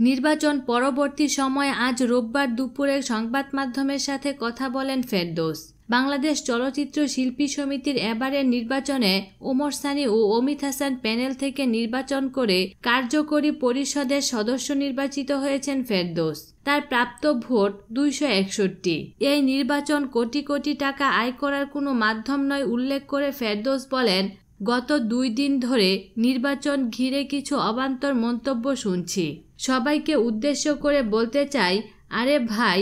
নির্বাচন পরবর্তী সময়ে আজ রোববার দুপুরে সংবাদ মাধ্যমের সাথে কথা বলেন ফেরদৌস। বাংলাদেশ চলচ্চিত্র শিল্পী সমিতির এবারের নির্বাচনে ওমর সানী ও অমিত হাসান প্যানেল থেকে নির্বাচন করে কার্যকরী পরিষদের সদস্য নির্বাচিত হয়েছেন ফেরদৌস। তার প্রাপ্ত ভোট 261। এই নির্বাচন কোটি কোটি টাকা আয় করার কোনো মাধ্যম নয় উল্লেখ করে ফেরদৌস বলেন, গত 2 দিন ধরে নির্বাচন ঘিরে কিছু অবান্তর মন্তব্য শুনছি। সবাইকে উদ্দেশ্য করে বলতে চাই, আরে ভাই,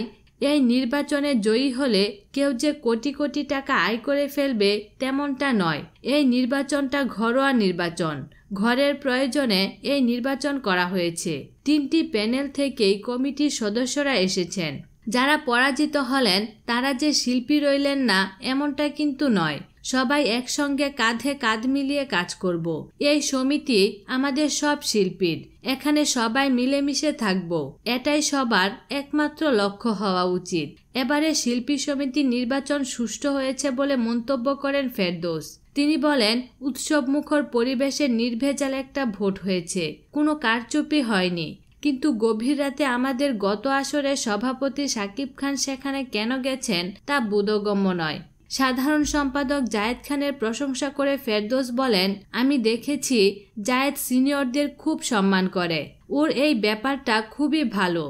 এই নির্বাচনে জয়ী হলে কেউ যে কোটি কোটি টাকা আয় করে ফেলবে তেমনটা নয়। এই নির্বাচনটা ঘরোয়া নির্বাচন। ঘরের প্রয়োজনে এই নির্বাচন করা হয়েছে। 3টি প্যানেল থেকেই কমিটির সদস্যরা এসেছেন। যারা পরাজিত হলেন তারা যে শিল্পী রইলেন না এমনটা কিন্তু নয়। সবাই একসঙ্গে কাঁধে কাঁধ মিলিয়ে কাজ করব। এই সমিতি আমাদের সব শিল্পীর। এখানে সবাই মিলেমিশে থাকব। এটাই সবার একমাত্র লক্ষ্য হওয়া উচিত। এবারে শিল্পী সমিতির নির্বাচন সুষ্ঠু হয়েছে বলে মন্তব্য করেন ফেরদৌস। তিনি বলেন, উৎসবমুখর পরিবেশে নির্ভেজাল একটা ভোট হয়েছে, কোনো কারচুপি হয়নি। কিন্তু গভীর রাতে আমাদের গত আসরের সভাপতি শাকিব খান সেখানে কেন গেছেন তা বোধগম্য নয়। সাধারণ সম্পাদক জায়েদ খানের প্রশংসা করে ফেরদৌস বলেন, আমি দেখেছি জায়েদ সিনিয়রদের খুব সম্মান করে। ওর এই ব্যাপারটা খুবই ভালো।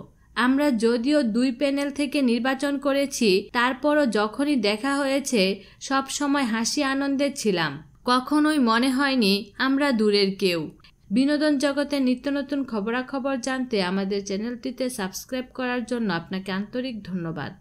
আমরা যদিও 2 প্যানেল থেকে নির্বাচন করেছি, তারপরও যখনই দেখা হয়েছে সব সময় হাসি আনন্দে ছিলাম। কখনোই মনে হয়নি আমরা দূরের কেউ। বিনোদন জগতের নিত্য নতুন খবরাখবর জানতে আমাদের চ্যানেলটিতে সাবস্ক্রাইব করার জন্য আপনাকে আন্তরিক ধন্যবাদ।